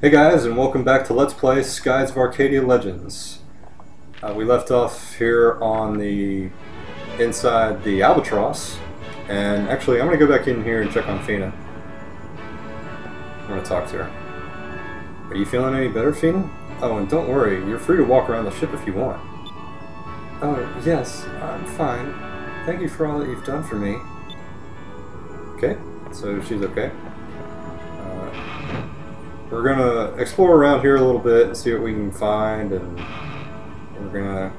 Hey guys, and welcome back to Let's Play Skies of Arcadia Legends. We left off here on the inside the Albatross, and actually I'm going to go back in here and check on Fina. I'm going to talk to her. Are you feeling any better, Fina? Oh, and don't worry, you're free to walk around the ship if you want. Oh, yes, I'm fine. Thank you for all that you've done for me. Okay, so she's okay. We're gonna explore around here a little bit and see what we can find, and we're gonna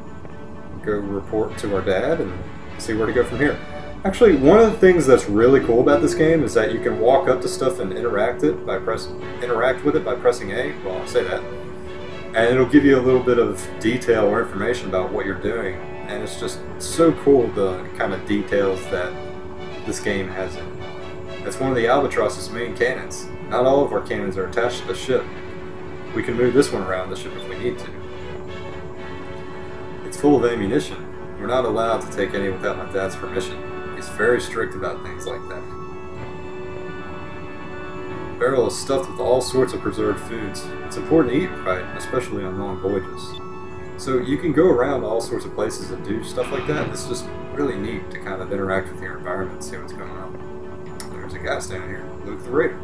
go report to our dad and see where to go from here. Actually, one of the things that's really cool about this game is that you can walk up to stuff and interact with it by pressing A. Well, I say that, and it'll give you a little bit of detail or information about what you're doing, and it's just so cool the kind of details that this game has in it. It's one of the Albatross's main cannons. Not all of our cannons are attached to the ship. We can move this one around the ship if we need to. It's full of ammunition. We're not allowed to take any without my dad's permission. He's very strict about things like that. The barrel is stuffed with all sorts of preserved foods. It's important to eat right, especially on long voyages. So you can go around all sorts of places and do stuff like that. It's just really neat to kind of interact with your environment and see what's going on. There's a guy standing here, Luke the Raider.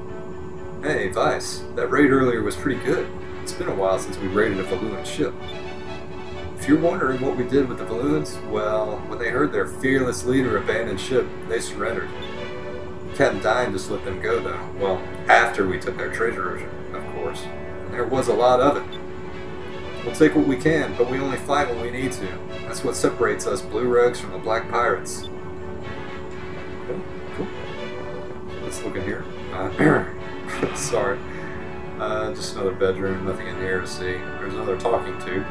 Hey, Vyse, that raid earlier was pretty good. It's been a while since we raided a Valuan ship. If you're wondering what we did with the Valuans, well, when they heard their fearless leader abandon ship, they surrendered. Captain Dine just let them go, though. Well, after we took their treasure, of course. And there was a lot of it. We'll take what we can, but we only fight when we need to. That's what separates us Blue Rogues from the Black Pirates. Okay, cool. Let's look in here. Sorry. Just another bedroom, nothing in here to see. There's another talking tube. I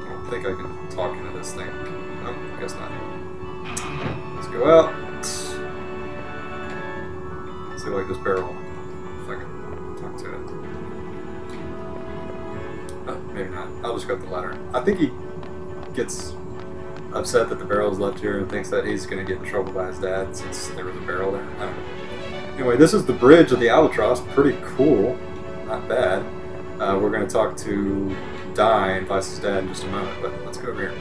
don't think I can talk into this thing. No, I guess not. Let's go out. See, like this barrel. If I can talk to it. Oh, maybe not. I'll just go up the ladder. I think he gets upset that the barrel's left here and thinks that he's going to get in trouble by his dad since there was a barrel there. I don't know. Anyway, this is the bridge of the Albatross. Pretty cool. Not bad. We're going to talk to Dine, Vyse's dad, in just a moment, but let's go over here.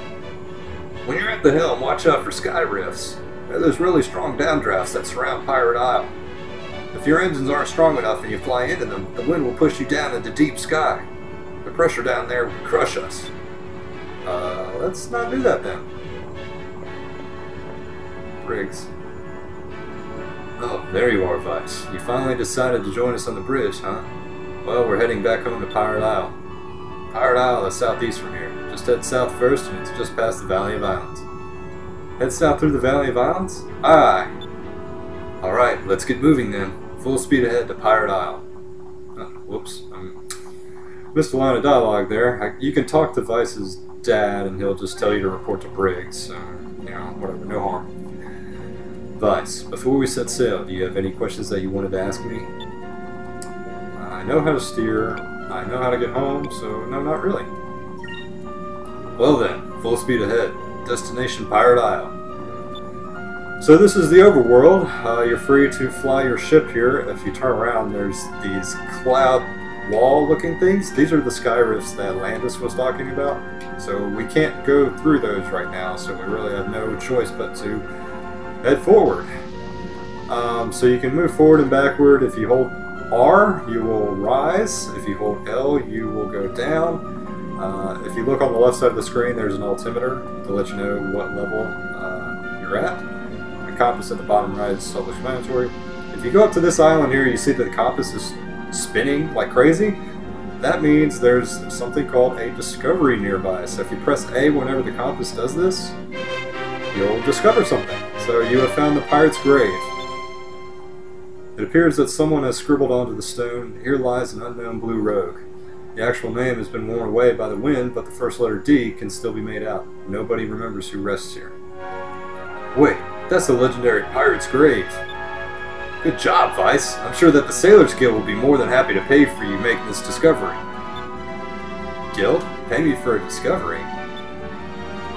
When you're at the helm, watch out for sky rifts. There's really strong downdrafts that surround Pirate Isle. If your engines aren't strong enough and you fly into them, the wind will push you down into deep sky. The pressure down there will crush us. Let's not do that then. Briggs. Oh, there you are, Vyse. You finally decided to join us on the bridge, huh? Well, we're heading back home to Pirate Isle. Pirate Isle is southeast from here. Just head south first and it's just past the Valley of Islands. Head south through the Valley of Islands? Aye! Alright, let's get moving then. Full speed ahead to Pirate Isle. Whoops. Missed a line of dialogue there. You can talk to Vyse's dad and he'll just tell you to report to Briggs. So, you know, whatever, no harm. Vyse, before we set sail, do you have any questions that you wanted to ask me? I know how to steer, I know how to get home, so no, not really. Well then, full speed ahead. Destination Pirate Isle. So this is the overworld. You're free to fly your ship here. If you turn around, there's these cloud wall looking things. These are the sky rifts that Landis was talking about. So we can't go through those right now, so we really have no choice but to head forward. So you can move forward and backward. If you hold R, you will rise. If you hold L, you will go down. If you look on the left side of the screen, there's an altimeter to let you know what level you're at. The compass at the bottom right is self-explanatory. If you go up to this island here, you see that the compass is spinning like crazy. That means there's something called a discovery nearby. So if you press A whenever the compass does this, you'll discover something. So you have found the pirate's grave. It appears that someone has scribbled onto the stone, "Here lies an unknown blue rogue." The actual name has been worn away by the wind, but the first letter D can still be made out. Nobody remembers who rests here. Wait, that's the legendary pirate's grave. Good job, Vyse. I'm sure that the Sailors Guild will be more than happy to pay for you making this discovery. Guild? Pay me for a discovery?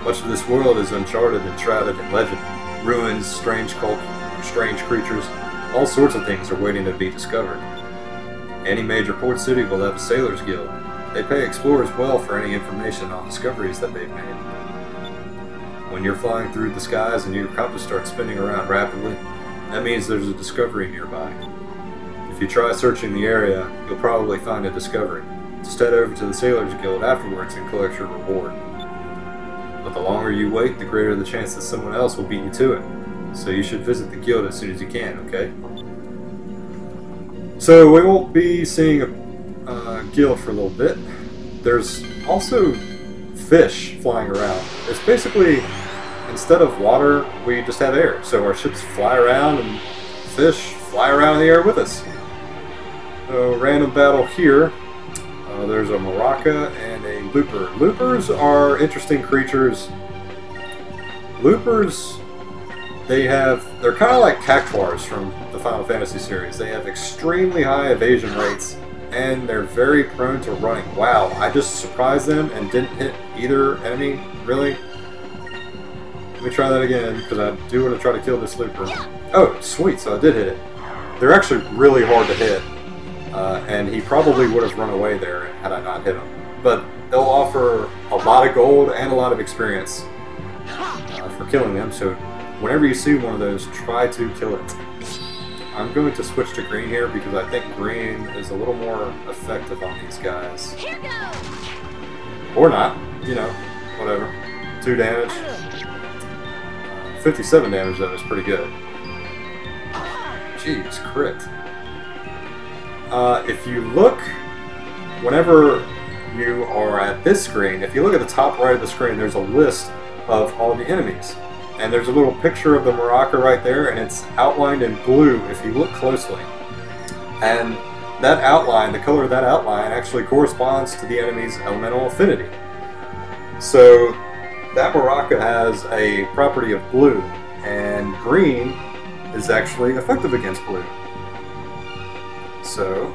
Much of this world is uncharted and shrouded in legend. Ruins, strange creatures, all sorts of things are waiting to be discovered. Any major port city will have a sailors guild. They pay explorers well for any information on discoveries that they've made. When you're flying through the skies and your compass starts spinning around rapidly, that means there's a discovery nearby. If you try searching the area, you'll probably find a discovery. Just head over to the Sailors Guild afterwards and collect your reward. But the longer you wait, the greater the chance that someone else will beat you to it. So you should visit the guild as soon as you can, okay? So we won't be seeing a guild for a little bit. There's also fish flying around. It's basically, instead of water, we just have air. So our ships fly around and fish fly around in the air with us. So random battle here. There's a maraca and a looper. Loopers are interesting creatures. Loopers, they're kind of like cactuars from the Final Fantasy series. They have extremely high evasion rates, and they're very prone to running. Wow, I just surprised them and didn't hit either enemy, really? Let me try that again, because I do want to try to kill this looper. Oh, sweet, so I did hit it. They're actually really hard to hit, and he probably would have run away there had I not hit him. But they'll offer a lot of gold and a lot of experience for killing them, so whenever you see one of those, try to kill it. I'm going to switch to green here because I think green is a little more effective on these guys. Or not, you know, whatever. 2 damage. 57 damage though is pretty good. Jeez, crit. If you look, whenever you are at this screen, if you look at the top right of the screen, there's a list of all the enemies. And there's a little picture of the maraca right there, and it's outlined in blue if you look closely. And that outline, the color of that outline, actually corresponds to the enemy's elemental affinity. So that maraca has a property of blue, and green is actually effective against blue. So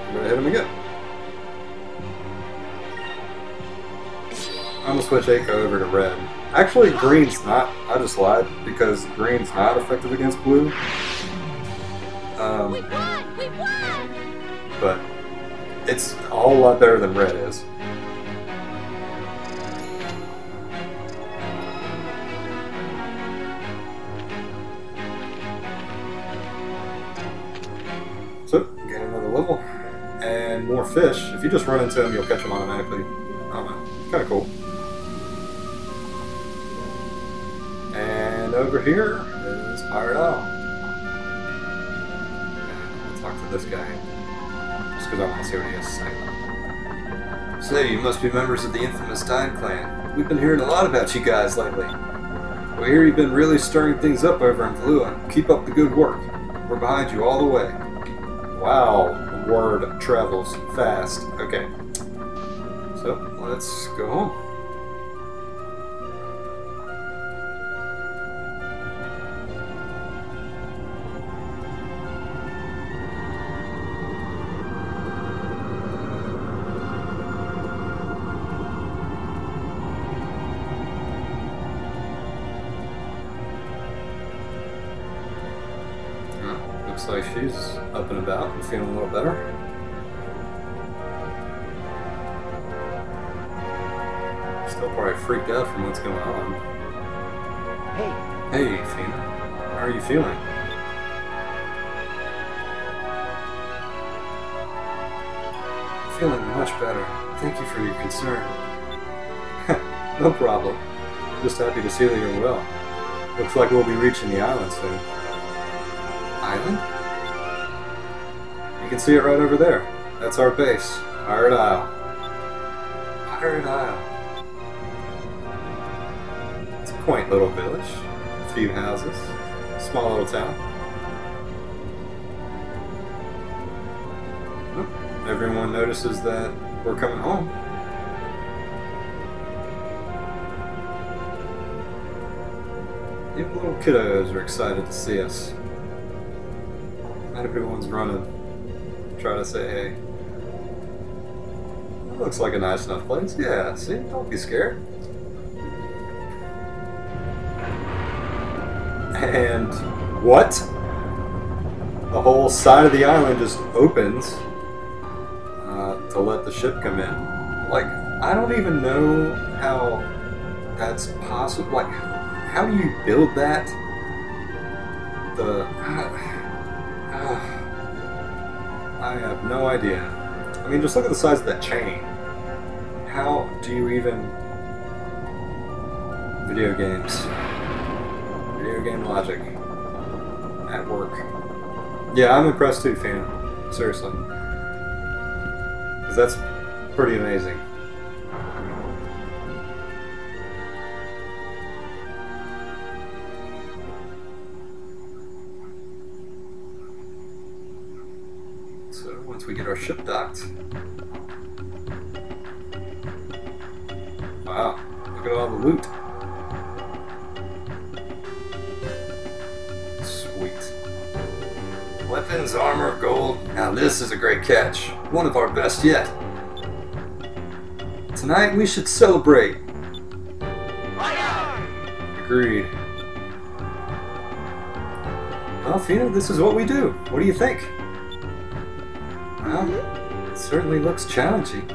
I'm going to hit him again. I'm going to switch Eiko over to red. Actually, green's not. I just lied, because green's not effective against blue. But it's a whole lot better than red is. So, gain another level. And more fish. If you just run into them, you'll catch them automatically. I don't know. Kind of cool. And over here is Pirate Isle. I'll talk to this guy, just because I want to see what he has to say. Say, you must be members of the infamous Dine Clan. We've been hearing a lot about you guys lately. We hear you've been really stirring things up over in Valua. Keep up the good work. We're behind you all the way. Wow, word travels fast. Okay, so let's go home. Looks like she's up and about and feeling a little better. Still probably freaked out from what's going on. Hey, Fina. How are you feeling? Feeling much better. Thank you for your concern. No problem. Just happy to see that you're well. Looks like we'll be reaching the island soon. Island? You can see it right over there. That's our base. Pirate Isle. Pirate Isle. It's a quaint little village. A few houses. Small little town. Oh, everyone notices that we're coming home. Even little kiddos are excited to see us. Not everyone's running. Try to say, hey. That looks like a nice enough place. Yeah, see? Don't be scared. And what? the whole side of the island just opens to let the ship come in. Like, I don't even know how that's possible. Like, how do you build that? I have no idea. I mean, just look at the size of that chain. How do you even... Video games. Video game logic. At work. Yeah, I'm impressed too, Fina. Seriously. Because that's pretty amazing. So, once we get our ship docked... Wow, look at all the loot. Sweet. Weapons, armor, gold. Now this is a great catch. One of our best yet. Tonight we should celebrate. Agreed. Well, Fina, this is what we do. What do you think? Well, it certainly looks challenging.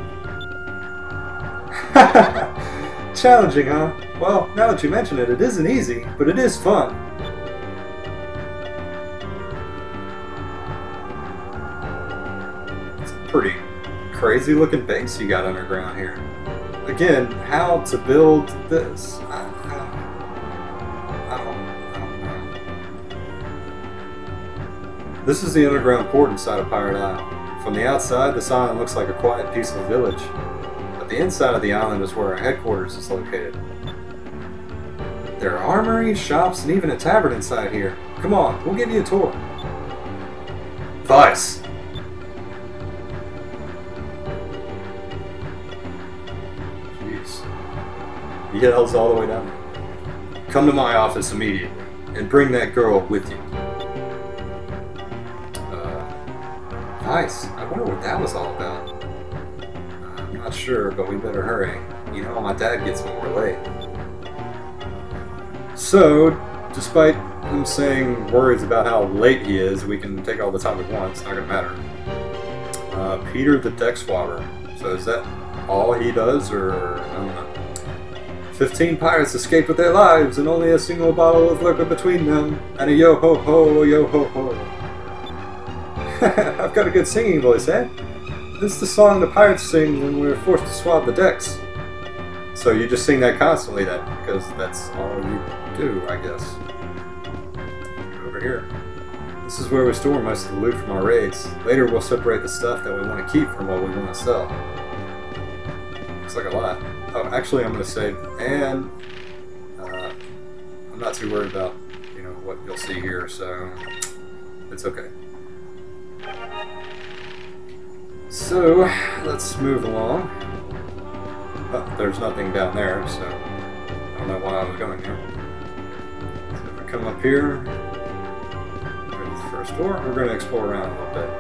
Challenging, huh? Well, now that you mention it, it isn't easy, but it is fun. It's a pretty crazy looking base you got underground here. Again, how to build this? I don't know. This is the underground port inside of Pirate Isle. From the outside, this island looks like a quiet, peaceful village. The inside of the island is where our headquarters is located. There are armories, shops, and even a tavern inside here. Come on, we'll give you a tour. Vyse! Jeez. He yells all the way down there. Come to my office immediately, and bring that girl with you. Vyse, I wonder what that was all about. Not sure, but we better hurry. You know, my dad gets when we're late. So, despite him saying worries about how late he is, we can take all the time we want. It's not gonna matter. Peter the deck swabber. So is that all he does, or I don't know? 15 pirates escaped with their lives, and only a single bottle of liquor between them, and a yo-ho-ho, yo-ho-ho. I've got a good singing voice, eh? This is the song the pirates sing when we're forced to swab the decks. So you just sing that constantly then, because that's all you do, I guess. Over here. This is where we store most of the loot from our raids. Later we'll separate the stuff that we want to keep from what we want to sell. Looks like a lot. Oh, actually I'm going to save, and I'm not too worried about, you know, what you'll see here, so it's okay. So, let's move along. Oh, there's nothing down there, so I don't know why I was going there. So if we come up here, go to the first door, we're going to explore around a little bit.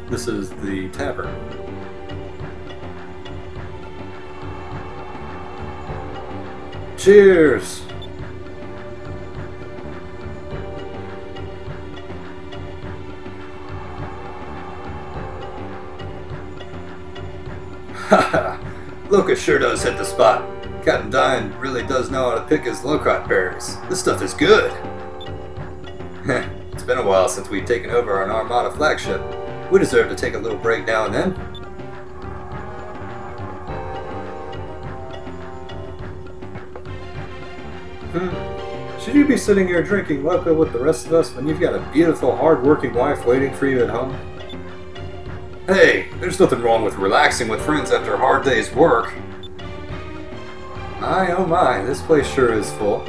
This is the tavern. Cheers! Haha, Lucas sure does hit the spot. Captain Dine really does know how to pick his locust berries. This stuff is good. It's been a while since we've taken over an Armada flagship. We deserve to take a little break now and then. Should you be sitting here drinking loco with the rest of us when you've got a beautiful, hard-working wife waiting for you at home? Hey, there's nothing wrong with relaxing with friends after a hard day's work. My, oh my, this place sure is full.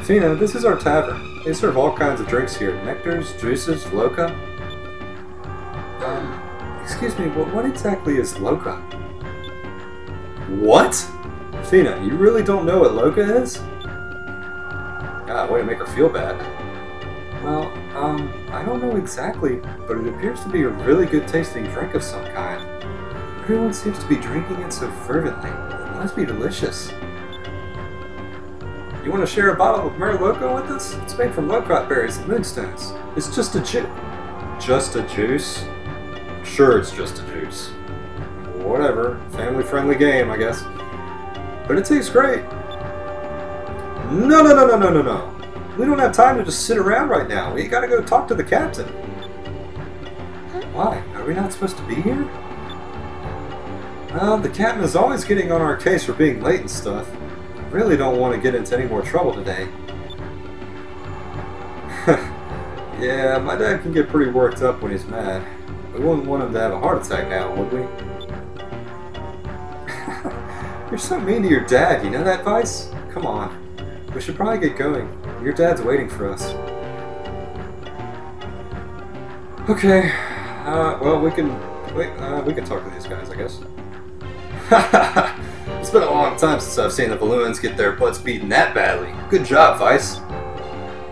Fina, this is our tavern. They serve all kinds of drinks here. Nectars, juices, loca. Excuse me, what exactly is loca? What? Fina, you really don't know what loca is? God, way to make her feel bad. Well, I don't know exactly, but it appears to be a really good tasting drink of some kind. Everyone seems to be drinking it so fervently. It must be delicious. You want to share a bottle of Loco with us? It's made from locrot berries and moonstones. It's just a juice. Just a juice? Sure, it's just a juice. Whatever. Family-friendly game, I guess. But it tastes great. No, no, no, no, no, no, no. We don't have time to just sit around right now. We gotta go talk to the captain. Why? Are we not supposed to be here? Well, the captain is always getting on our case for being late and stuff. I really don't want to get into any more trouble today. Yeah, my dad can get pretty worked up when he's mad. We wouldn't want him to have a heart attack now, would we? You're so mean to your dad, you know that, Vyse? Come on. We should probably get going. Your dad's waiting for us. Okay. Well, we can talk to these guys, I guess. It's been a long time since I've seen the balloons get their butts beaten that badly. Good job, Vyse.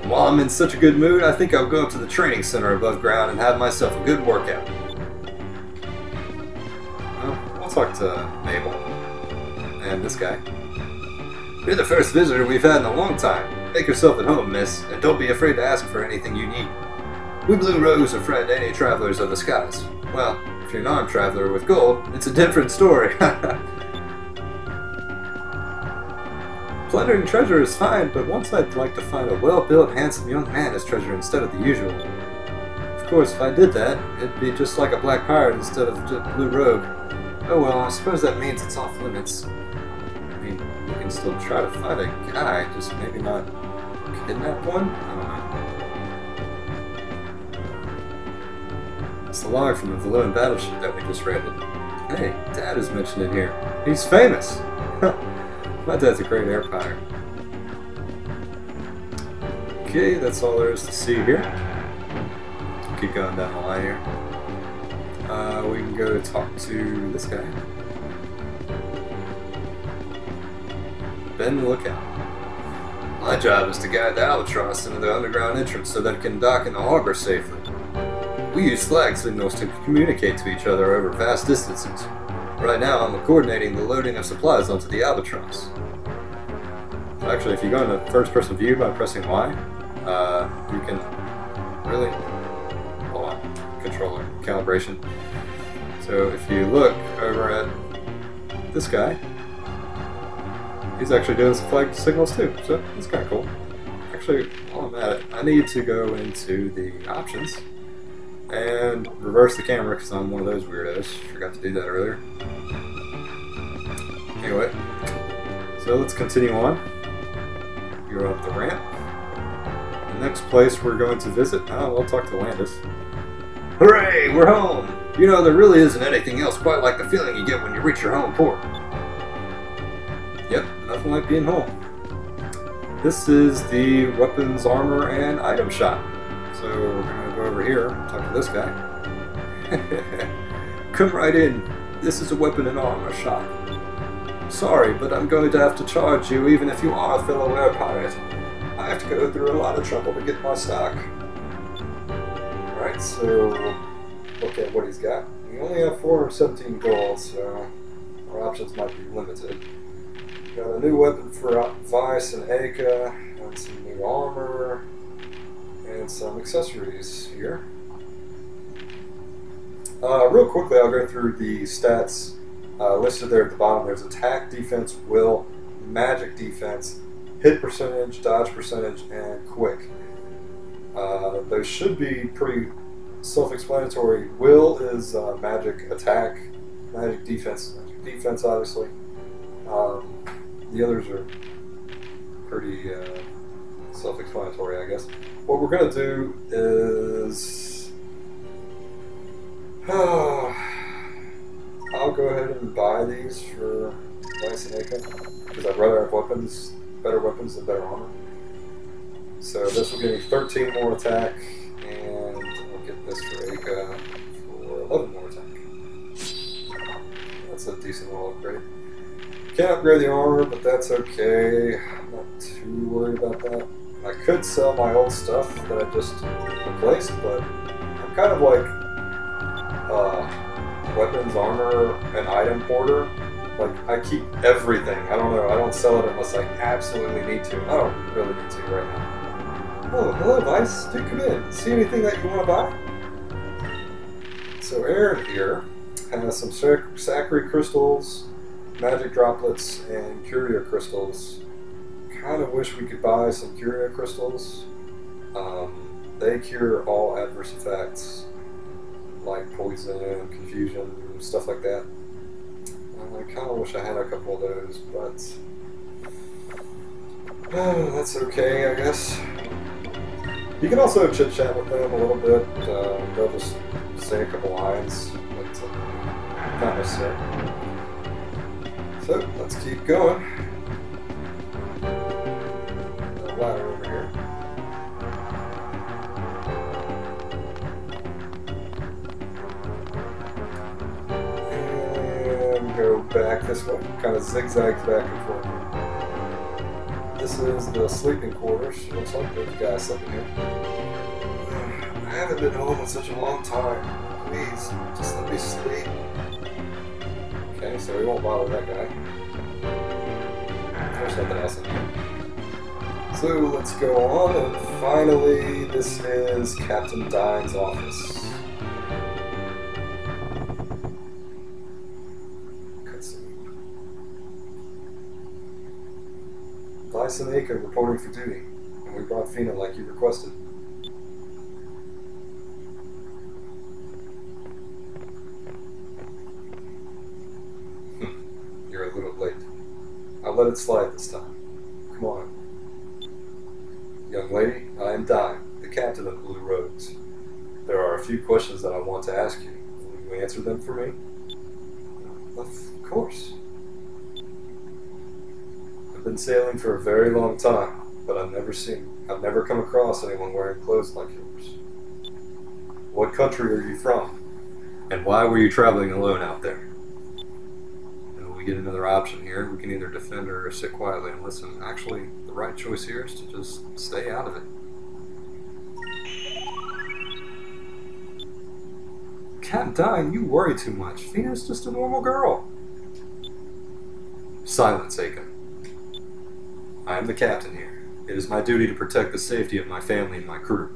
And while I'm in such a good mood, I think I'll go up to the training center above ground and have myself a good workout. Well, I'll talk to Mabel. And this guy. You're the first visitor we've had in a long time. Make yourself at home, miss, and don't be afraid to ask for anything you need. We Blue Rose are friend any travelers of the skies. Well, if you're not a traveler with gold, it's a different story. Plundering treasure is fine, but once I'd like to find a well-built, handsome young man as treasure instead of the usual. Of course, if I did that, it'd be just like a black pirate instead of just blue rogue. Oh well, I suppose that means it's off limits. I mean, you can still try to find a guy, just maybe not kidnap one? I don't know. It's the log from the Valuan battleship that we just raided. Hey, Dad is mentioned in here. He's famous! My dad's a great air pirate. Okay, that's all there is to see here. Keep going down the line here. We can go talk to this guy. Ben Lookout. My job is to guide the Albatross into the underground entrance so that it can dock in the harbor safely. We use flag signals to communicate to each other over vast distances. Right now, I'm coordinating the loading of supplies onto the Albatross. Actually, if you go into first-person view by pressing Y, you can really... Hold on. Controller. Calibration. So if you look over at this guy, he's actually doing some flag signals too, so that's kind of cool. Actually, while I'm at it, I need to go into the options and reverse the camera because I'm one of those weirdos. Forgot to do that earlier. Anyway, so let's continue on. Go up the ramp. The next place we're going to visit, we'll talk to Landis. Hooray, we're home! You know, there really isn't anything else quite like the feeling you get when you reach your home port. Yep, nothing like being home. This is the weapons, armor, and item shop. So we're going to go over here and talk to this guy. Come right in. This is a weapon and armor shop. Sorry, but I'm going to have to charge you even if you are a fellow air pirate. I have to go through a lot of trouble to get my stock. Alright, so look at what he's got. We only have 417 gold, so our options might be limited. Got a new weapon for Vyse and Aka, and some new armor, and some accessories here. Real quickly, I'll go through the stats listed there at the bottom. There's attack, defense, will, magic defense, hit percentage, dodge percentage, and quick. Those should be pretty self-explanatory. Will is magic attack, magic defense, obviously. The others are pretty self-explanatory, I guess. What we're going to do is... I'll go ahead and buy these for Vyse and Aka, because I'd rather have weapons, better weapons than better armor. So this will give me 13 more attack, and we'll get this for Aka for 11 more attack. That's a decent little upgrade. Can't upgrade the armor, but that's okay. I'm not too worried about that. I could sell my old stuff that I just replaced, but I'm kind of like weapons, armor, and item hoarder. Like, I keep everything. I don't know. I don't sell it unless I absolutely need to. I don't really need to right now. Oh, hello, Vyse. Do come in. See anything that you want to buy? So Aaron here has some sacred crystals, magic droplets, and curio crystals. Kind of wish we could buy some curio crystals. They cure all adverse effects, like poison, confusion, stuff like that. I kind of wish I had a couple of those, but that's okay, I guess. You can also chit-chat with them a little bit. They'll just say a couple lines, but not necessary. So, let's keep going. A ladder over here. And go back this way. Kind of zigzags back and forth. This is the sleeping quarters. Looks like there's a guy sleeping here. I haven't been home in such a long time. Please, just let me sleep. Okay, so we won't bother that guy. There's nothing else in here. So let's go on, and finally, this is Captain Dine's office. Vyse and Aka reporting for duty, and we brought Fina like you requested. You're a little late. I'll let it slide this time. Come on. Young lady, I am Dine, the captain of the Blue Rogues. There are a few questions that I want to ask you. Will you answer them for me? Of course. I've been sailing for a very long time, but I've never come across anyone wearing clothes like yours. What country are you from? And why were you traveling alone out there? And we get another option here. We can either defend or sit quietly and listen. Actually, the right choice here is to just stay out of it. Captain Dine, you worry too much. Fina's just a normal girl. Silence, Aka. I am the captain here. It is my duty to protect the safety of my family and my crew.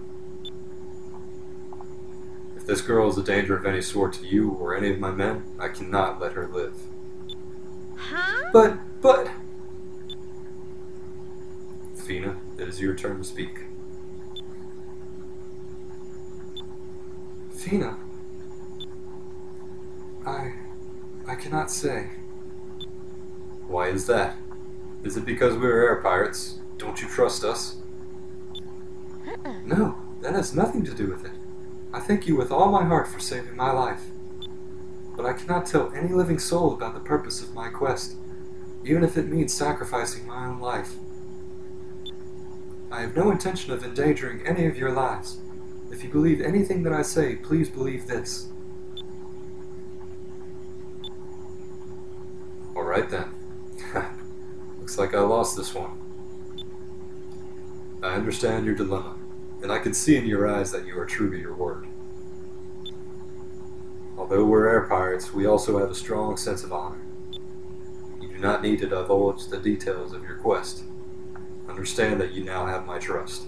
If this girl is a danger of any sort to you or any of my men, I cannot let her live. Huh? But... Fina, it is your turn to speak. Fina? I cannot say. Why is that? Is it because we are air pirates? Don't you trust us? No, that has nothing to do with it. I thank you with all my heart for saving my life. But I cannot tell any living soul about the purpose of my quest, even if it means sacrificing my own life. I have no intention of endangering any of your lives. If you believe anything that I say, please believe this. Alright then. Looks like I lost this one. I understand your dilemma, and I can see in your eyes that you are true to your word. Although we're air pirates, we also have a strong sense of honor. You do not need to divulge the details of your quest. Understand that you now have my trust.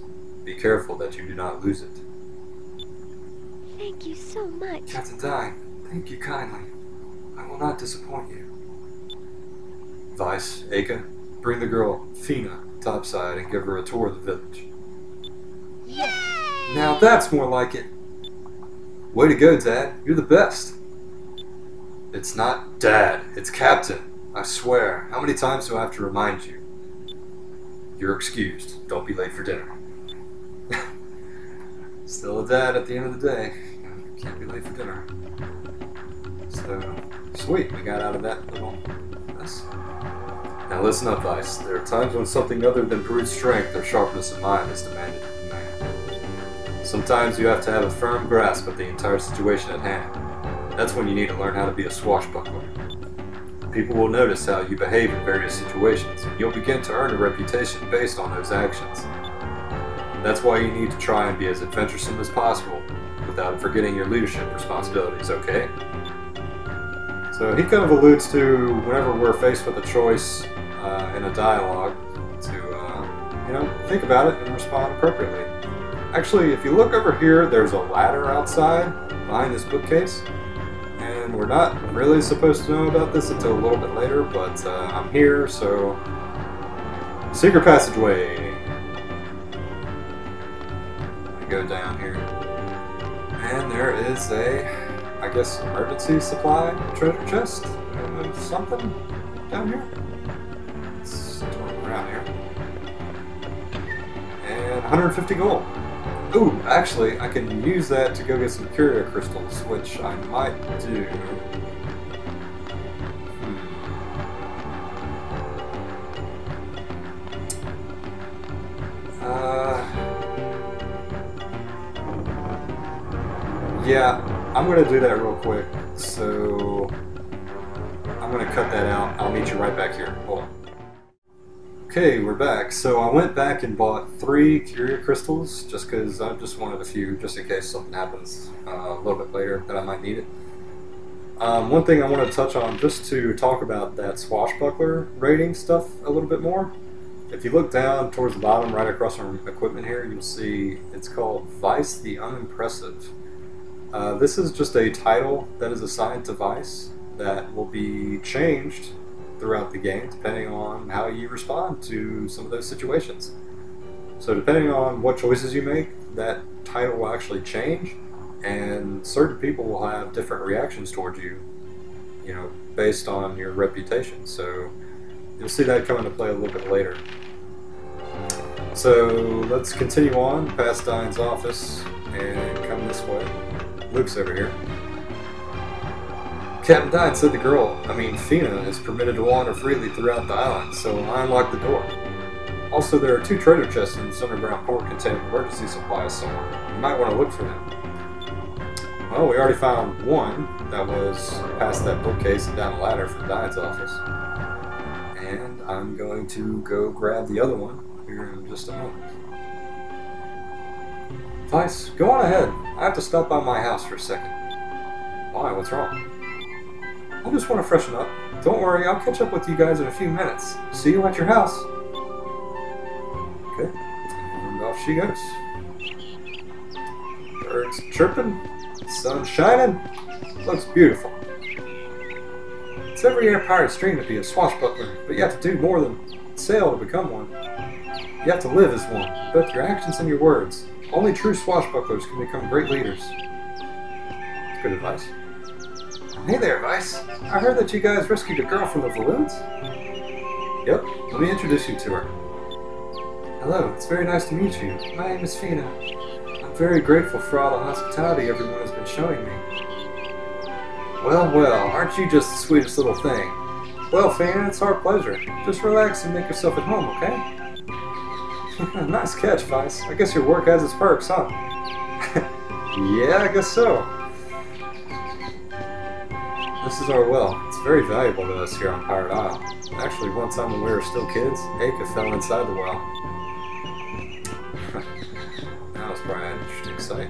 Be careful that you do not lose it. Thank you so much. Captain Dine, thank you kindly. I will not disappoint you. Vyse, Aka, bring the girl, Fina, topside and give her a tour of the village. Yay! Now that's more like it. Way to go, Dad. You're the best. It's not Dad, it's Captain. I swear. How many times do I have to remind you? You're excused. Don't be late for dinner. Still a dad at the end of the day. Can't be late for dinner. So, sweet. We got out of that little mess. Now listen up, Vyse. There are times when something other than brute strength or sharpness of mind is demanded of a man. Sometimes you have to have a firm grasp of the entire situation at hand. That's when you need to learn how to be a swashbuckler. People will notice how you behave in various situations, and you'll begin to earn a reputation based on those actions. That's why you need to try and be as adventuresome as possible, without forgetting your leadership responsibilities, okay? So he kind of alludes to whenever we're faced with a choice in a dialogue to, you know, think about it and respond appropriately. Actually, if you look over here, there's a ladder outside behind this bookcase. And we're not really supposed to know about this until a little bit later, but I'm here, so... Secret passageway. I go down here. And there is a, I guess, emergency supply treasure chest. Something down here. Let's turn around here. And 150 gold. Ooh, actually, I can use that to go get some curio crystals, which I might do. Yeah, I'm going to do that real quick, so I'm going to cut that out. I'll meet you right back here. Hold on. Okay, we're back. So I went back and bought 3 curio crystals just because I just wanted a few, just in case something happens a little bit later that I might need it. One thing I want to touch on, just to talk about that swashbuckler rating stuff a little bit more. If you look down towards the bottom, right across from equipment here, you'll see it's called Vyse the Unimpressive. This is just a title that is assigned to Vyse that will be changed throughout the game depending on how you respond to some of those situations. So depending on what choices you make, that title will actually change, and certain people will have different reactions towards you, you know, based on your reputation. So you'll see that come into play a little bit later. So let's continue on past Diane's office and come this way. Luke's over here. Captain Dine said Fina is permitted to wander freely throughout the island, so I unlocked the door. Also, there are 2 treasure chests in this underground port containing emergency supplies somewhere. You might want to look for them. Well, we already found one that was past that bookcase and down a ladder from Dine's office. And I'm going to go grab the other one here in just a moment. Vyse, go on ahead. I have to stop by my house for a second. Why? What's wrong? I just want to freshen up. Don't worry, I'll catch up with you guys in a few minutes. See you at your house. Okay, and off she goes. Birds chirping, sun shining, looks beautiful. It's every air pirate's dream to be a swashbuckler, but you have to do more than sail to become one. You have to live as one, both your actions and your words. Only true swashbucklers can become great leaders. That's good advice. Hey there, Vyse. I heard that you guys rescued a girl from the balloons? Yep, let me introduce you to her. Hello, it's very nice to meet you. My name is Fina. I'm very grateful for all the hospitality everyone has been showing me. Well, well, aren't you just the sweetest little thing? Well, Fina, it's our pleasure. Just relax and make yourself at home, okay? Nice catch, Vyse. I guess your work has its perks, huh? Yeah, I guess so. This is our well. It's very valuable to us here on Pirate Isle. Actually, one time when we were still kids, Aka fell inside the well. That was probably an interesting sight.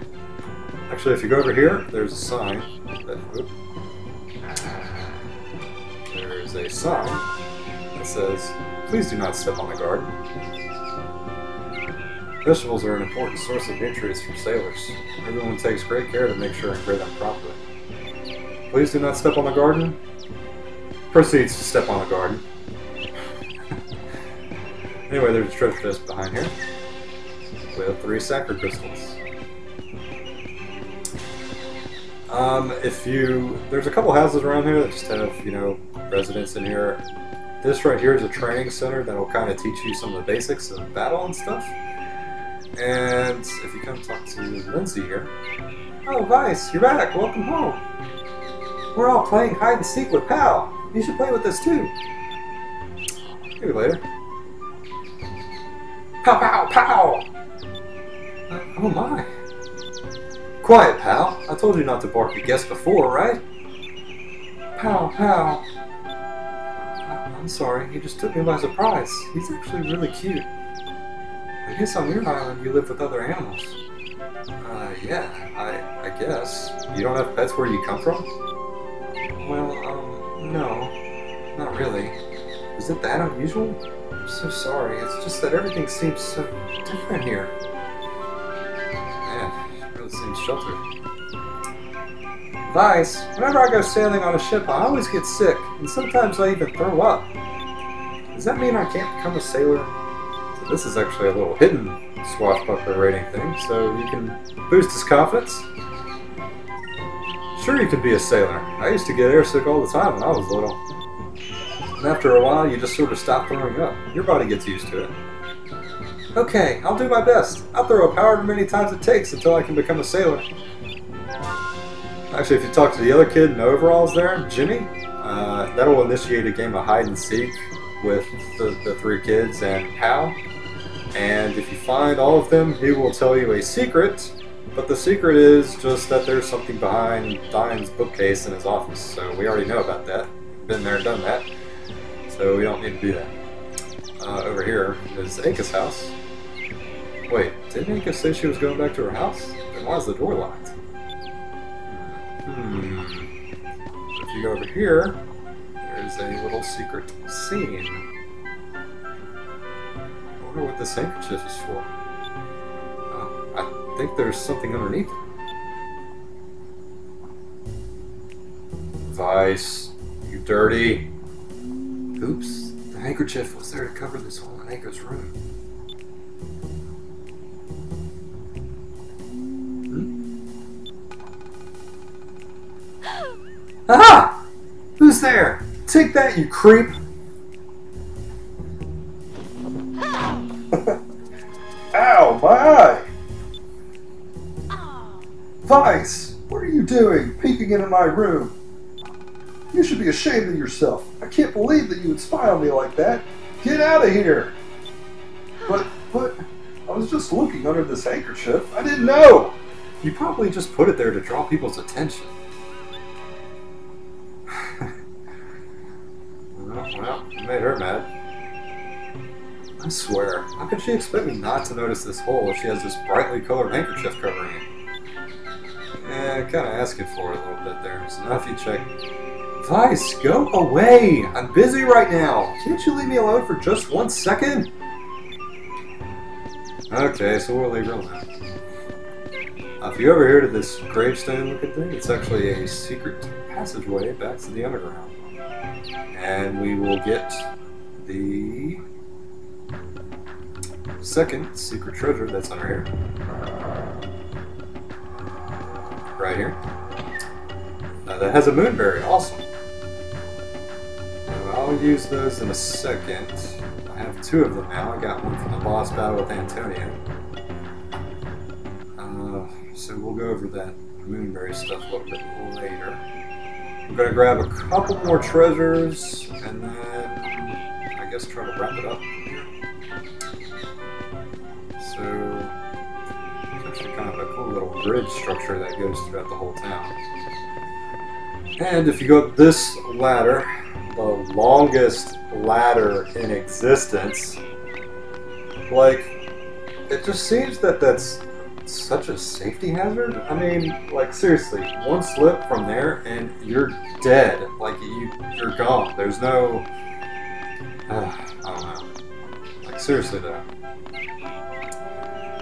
Actually, if you go over here, there's a sign. There's a sign that says, "Please do not step on the garden." Vegetables are an important source of nutrients for sailors. Everyone takes great care to make sure and grow them properly. Please do not step on the garden. Proceeds to step on the garden. Anyway, there's a treasure chest behind here with 3 sacred crystals. There's a couple houses around here that just have, you know, residents in here. This right here is a training center that'll kind of teach you some of the basics of battle and stuff. And if you come talk to Lindsay here. Oh, Vyse, you're back. Welcome home. We're all playing hide and seek with Pal. You should play with us too. Maybe later. Pow, pow, pow! Oh my. Quiet, Pal. I told you not to bark at guests before, right? Pow, pow. I'm sorry, he just took me by surprise. He's actually really cute. I guess on your island you live with other animals. Yeah, I guess. You don't have pets where you come from? Well, No, not really. Is it that unusual? I'm so sorry. It's just that everything seems so different here. Man, it really seems sheltered. Vyse, whenever I go sailing on a ship, I always get sick, and sometimes I even throw up. Does that mean I can't become a sailor? So this is actually a little hidden swashbuckler rating thing, so you can boost his confidence. Sure, you can be a sailor. I used to get airsick all the time when I was little. And after a while, you just sort of stop throwing up. Your body gets used to it. Okay, I'll do my best. I'll throw up however many times it takes until I can become a sailor. Actually, if you talk to the other kid in overalls there, Jimmy, that'll initiate a game of hide and seek with the three kids and Hal. And if you find all of them, he will tell you a secret. But the secret is just that there's something behind Diane's bookcase in his office. So we already know about that. Been there, done that. So we don't need to do that. Over here is Aka's house. Wait, didn't Aka say she was going back to her house? Then why is the door locked? If you go over here, there's a little secret scene. I wonder what this handkerchief is for. I think there's something underneath it. Vyse, you dirty. Oops, the handkerchief was there to cover this hole in Aka's room. Aha! Who's there? Take that, you creep! Ow, my eye! Vyse, what are you doing, peeking into my room? You should be ashamed of yourself. I can't believe that you would spy on me like that. Get out of here! But, I was just looking under this handkerchief. I didn't know! You probably just put it there to draw people's attention. Well, it made her mad. I swear, how could she expect me not to notice this hole if she has this brightly colored handkerchief covering it? Kinda asking for it a little bit there, so now if you check... Vyse, go away! I'm busy right now! Can't you leave me alone for just 1 second? Okay, so we'll leave her alone. If you ever heard of this gravestone looking thing, it's actually a secret passageway back to the underground. And we will get the second secret treasure that's under here. Right here. That has a moonberry, awesome. I'll use those in a second. I have 2 of them now. I got one from the boss battle with Antonio. So we'll go over that moonberry stuff a little bit later. I'm going to grab a couple more treasures, and then I guess try to wrap it up here. So, it's actually kind of a cool little bridge structure that goes throughout the whole town. And if you go up this ladder, the longest ladder in existence, like, it just seems that that's such a safety hazard. I mean, like, seriously, one slip from there and you're dead. Like, you're gone. There's no... I don't know. Like, seriously, though.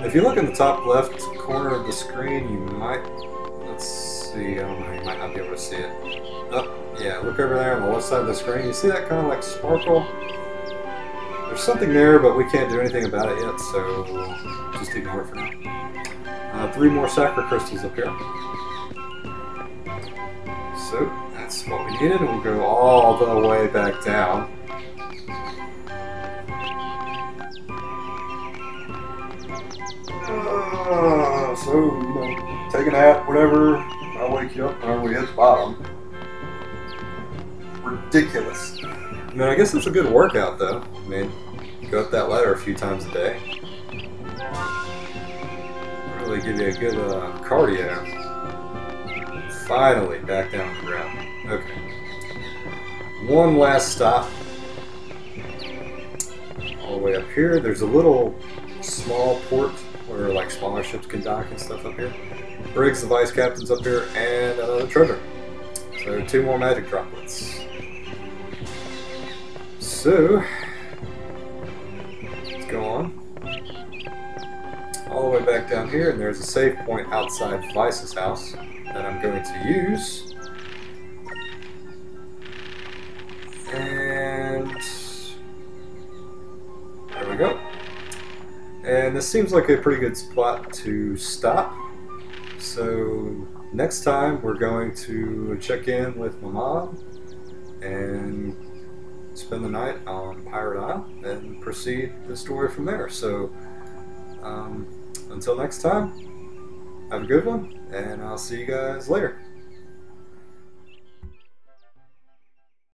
If you look in the top left corner of the screen, you might... Let's see, I don't know, you might not be able to see it. Oh, yeah, look over there on the left side of the screen. You see that kind of, like, sparkle? There's something there, but we can't do anything about it yet, so we'll just ignore it for now. 3 more sacred crystals up here. So, that's what we needed, and we'll go all the way back down. So, you know, take a nap, whatever. I'll wake you up whenever we hit the bottom. Ridiculous. I mean, I guess it's a good workout, though. I mean, go up that ladder a few times a day. Really give you a good cardio. Finally, back down on the ground. Okay. One last stop. All the way up here, there's a little small port where like smaller ships can dock and stuff up here. Briggs, the vice captain's up here, and another treasure. So 2 more magic droplets. So, let's go on. All the way back down here, and there's a save point outside Vyse's house that I'm going to use. And there we go. And this seems like a pretty good spot to stop. So next time we're going to check in with my mom and spend the night on Pirate Isle and proceed the story from there. So until next time, have a good one, and I'll see you guys later.